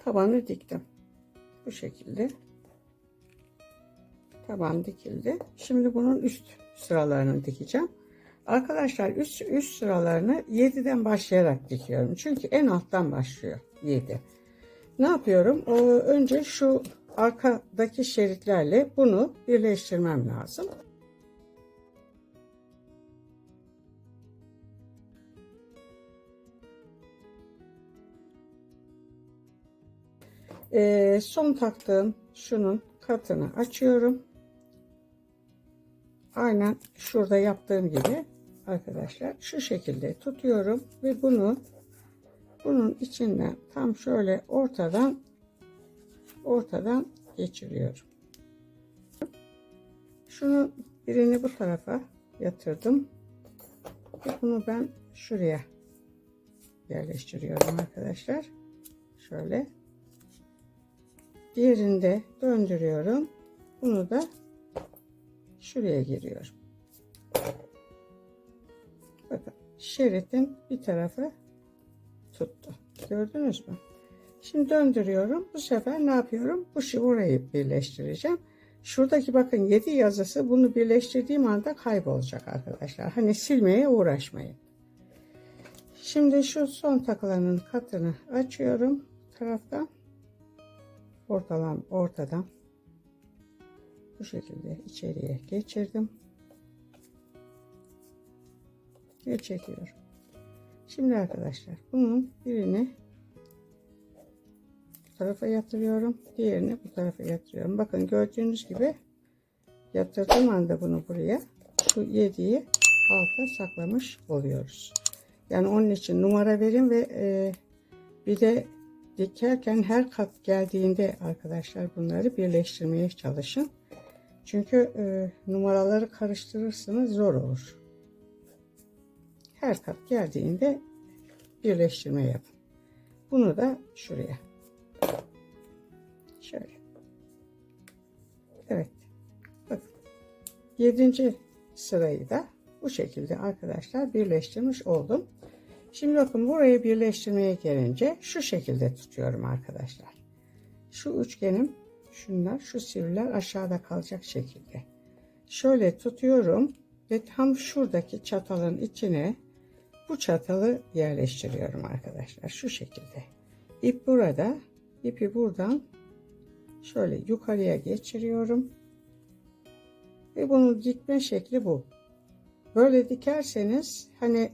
tabanı diktim. Bu şekilde. Taban dikildi. Şimdi bunun üst sıralarını dikeceğim. Arkadaşlar üst sıralarını 7'den başlayarak dikiyorum. Çünkü en alttan başlıyor 7. Ne yapıyorum? Önce şu arkadaki şeritlerle bunu birleştirmem lazım. Son taktığım şunun katını açıyorum. Aynen şurada yaptığım gibi arkadaşlar şu şekilde tutuyorum ve bunun içinden tam şöyle ortadan geçiriyorum. Şunu birini bu tarafa yatırdım ve bunu ben şuraya yerleştiriyorum arkadaşlar. Şöyle diğerini de döndürüyorum. Bunu da şuraya giriyorum. Bakın şeritin bir tarafı tuttu. Gördünüz mü? Şimdi döndürüyorum. Bu sefer ne yapıyorum? Burayı birleştireceğim. Şuradaki bakın 7 yazısı, bunu birleştirdiğim anda kaybolacak arkadaşlar. Hani silmeye uğraşmayın. Şimdi şu son takılanın katını açıyorum. Bu taraftan ortadan bu şekilde içeriye geçirdim ve çekiyorum. Şimdi arkadaşlar bunun birini bu tarafa yatırıyorum, diğerini bu tarafa yatırıyorum. Bakın gördüğünüz gibi yatırdığım anda bunu buraya, şu 7'yi alta saklamış oluyoruz. Yani onun için numara verin ve bir de dikerken her kat geldiğinde arkadaşlar bunları birleştirmeye çalışın. Çünkü numaraları karıştırırsınız, zor olur. Her kat geldiğinde birleştirme yapın. Bunu da şuraya. Şöyle. Evet. Bakın. 7. sırayı da bu şekilde arkadaşlar birleştirmiş oldum. Şimdi bakın buraya birleştirmeye gelince şu şekilde tutuyorum arkadaşlar. Şu üçgenim, şu sivriler aşağıda kalacak şekilde. Şöyle tutuyorum ve tam şuradaki çatalın içine bu çatalı yerleştiriyorum arkadaşlar. Şu şekilde. İp burada, ipi buradan şöyle yukarıya geçiriyorum. Ve bunun dikme şekli bu. Böyle dikerseniz hani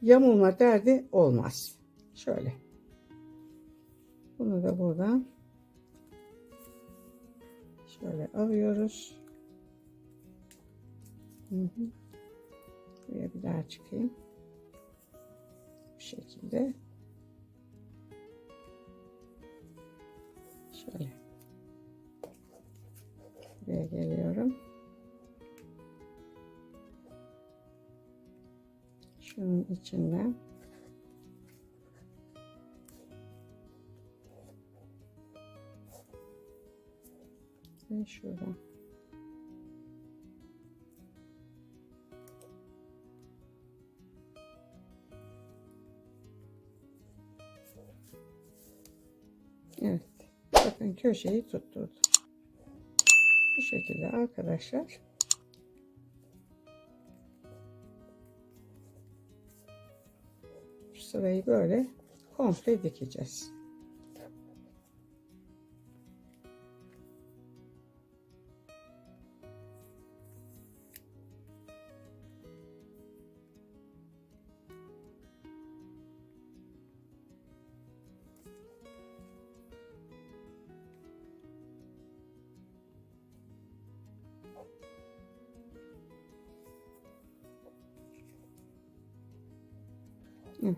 yamulma derdi olmaz. Şöyle. Bunu da buradan şöyle alıyoruz. Buraya bir daha çıkayım. Bu şekilde. Şöyle. Buraya geliyorum. Şunun içinden ve şuradan evet, bakın köşeyi tutturdum. Bu şekilde arkadaşlar sırayı böyle komple dikeceğiz. Evet.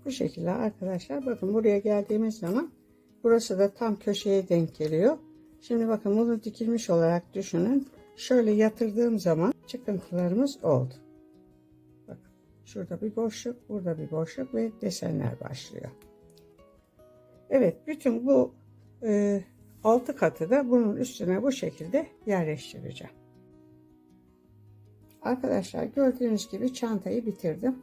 Bu şekilde arkadaşlar bakın buraya geldiğimiz zaman burası da tam köşeye denk geliyor. Şimdi bakın bunu dikilmiş olarak düşünün. Şöyle yatırdığım zaman çıkıntılarımız oldu. Bakın şurada bir boşluk, burada bir boşluk ve desenler başlıyor. Evet, bütün bu 6 katı da bunun üstüne bu şekilde yerleştireceğim. Arkadaşlar gördüğünüz gibi çantayı bitirdim.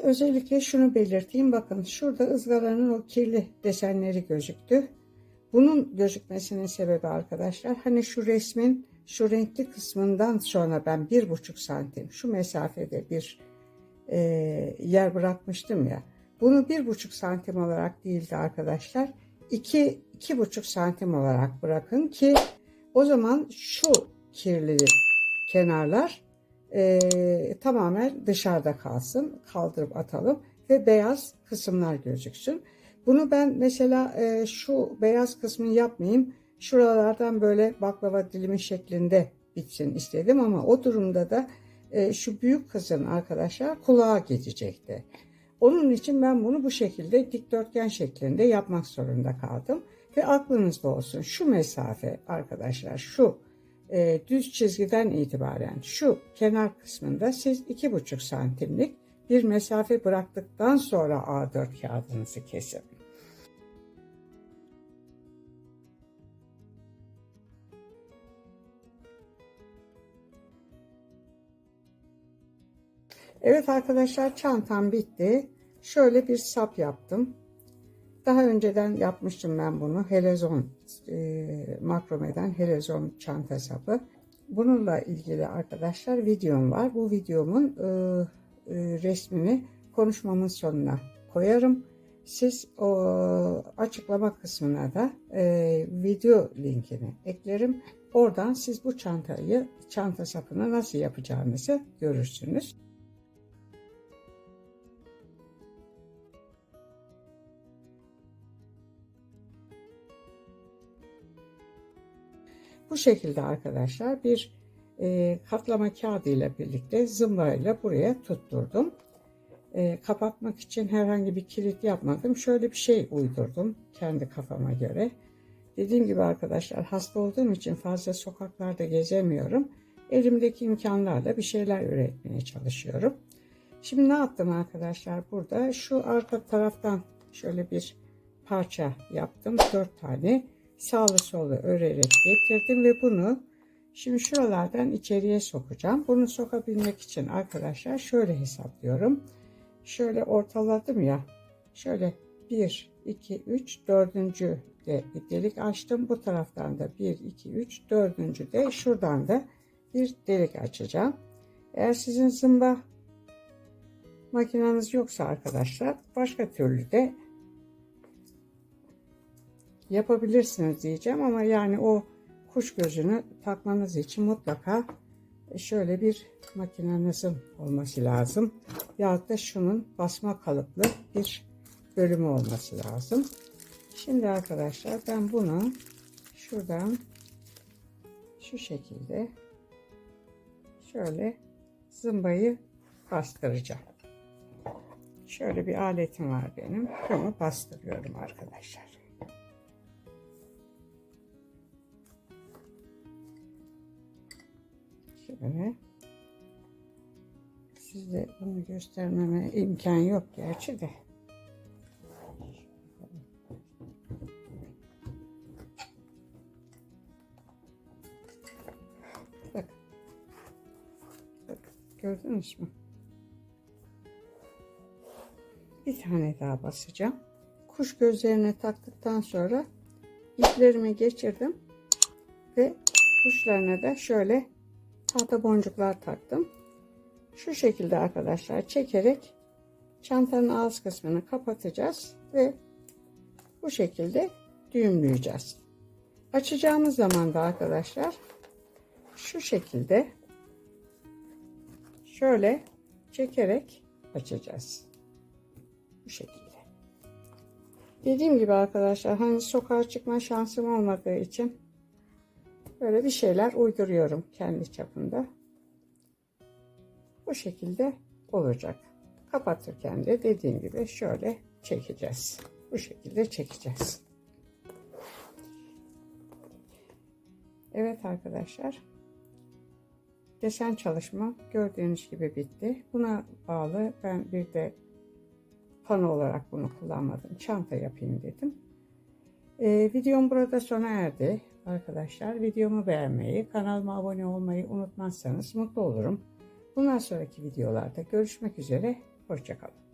Özellikle şunu belirteyim. Bakın şurada ızgaranın o kirli desenleri gözüktü. Bunun gözükmesinin sebebi arkadaşlar, hani şu resmin şu renkli kısmından sonra ben 1,5 santim şu mesafede bir yer bırakmıştım ya. Bunu 1,5 santim olarak değil de arkadaşlar 2,5 santim olarak bırakın ki o zaman şu kirli kenarlar tamamen dışarıda kalsın. Kaldırıp atalım ve beyaz kısımlar gözüksün. Bunu ben mesela şu beyaz kısmını yapmayayım. Şuralardan böyle baklava dilimi şeklinde bitsin istedim ama o durumda da şu büyük kızın arkadaşlar kulağa geçecekti. Onun için ben bunu bu şekilde dikdörtgen şeklinde yapmak zorunda kaldım. Ve aklınızda olsun şu mesafe arkadaşlar şu düz çizgiden itibaren şu kenar kısmında siz 2,5 santimlik bir mesafe bıraktıktan sonra A4 kağıdınızı kesin. Evet arkadaşlar çantam bitti. Şöyle bir sap yaptım. Daha önceden yapmıştım ben bunu. Helezon makromeden helezon çanta sapı. Bununla ilgili arkadaşlar videom var. Bu videomun resmini konuşmamın sonuna koyarım. Siz o açıklama kısmına da video linkini eklerim. Oradan siz bu çanta sapını nasıl yapacağınızı görürsünüz. Bu şekilde arkadaşlar bir katlama kağıdı ile birlikte zımbayla buraya tutturdum. Kapatmak için herhangi bir kilit yapmadım. Şöyle bir şey uydurdum kendi kafama göre. Dediğim gibi arkadaşlar hasta olduğum için fazla sokaklarda gezemiyorum. Elimdeki imkanlarla bir şeyler üretmeye çalışıyorum. Şimdi ne yaptım arkadaşlar burada? Şu arka taraftan şöyle bir parça yaptım. 4 tane. Sağlı sollu örerek getirdim ve bunu şimdi şuralardan içeriye sokacağım. Bunu sokabilmek için arkadaşlar şöyle hesaplıyorum. Şöyle ortaladım ya. Şöyle 1, 2, 3, 4. de bir delik açtım. Bu taraftan da 1, 2, 3, 4. de şuradan da bir delik açacağım. Eğer sizin zımba makineniz yoksa arkadaşlar başka türlü de yapabilirsiniz diyeceğim ama yani o kuş gözünü takmanız için mutlaka şöyle bir makinenizin olması lazım. Yahut da şunun basma kalıplı bir bölümü olması lazım. Şimdi arkadaşlar ben bunu şuradan şu şekilde şöyle zımbayı bastıracağım. Şöyle bir aletim var benim. Bunu bastırıyorum arkadaşlar. Şöyle. Size bunu göstermeme imkan yok gerçi de. Bak. Bak. Gördünüz mü? Bir tane daha basacağım. Kuş gözlerine taktıktan sonra iplerimi geçirdim ve kuşlarına da şöyle tahta boncuklar taktım. Şu şekilde arkadaşlar çekerek çantanın ağız kısmını kapatacağız ve bu şekilde düğümleyeceğiz. Açacağımız zaman da arkadaşlar şu şekilde şöyle çekerek açacağız. Bu şekilde. Dediğim gibi arkadaşlar hani sokağa çıkma şansım olmadığı için böyle bir şeyler uyduruyorum kendi çapımda. Bu şekilde olacak. Kapatırken de dediğim gibi şöyle çekeceğiz. Bu şekilde çekeceğiz. Evet arkadaşlar. Desen çalışma gördüğünüz gibi bitti. Buna bağlı ben bir de pano olarak bunu kullanmadım. Çanta yapayım dedim. Videom burada sona erdi. Arkadaşlar videomu beğenmeyi, kanalıma abone olmayı unutmazsanız mutlu olurum. Bundan sonraki videolarda görüşmek üzere. Hoşça kalın.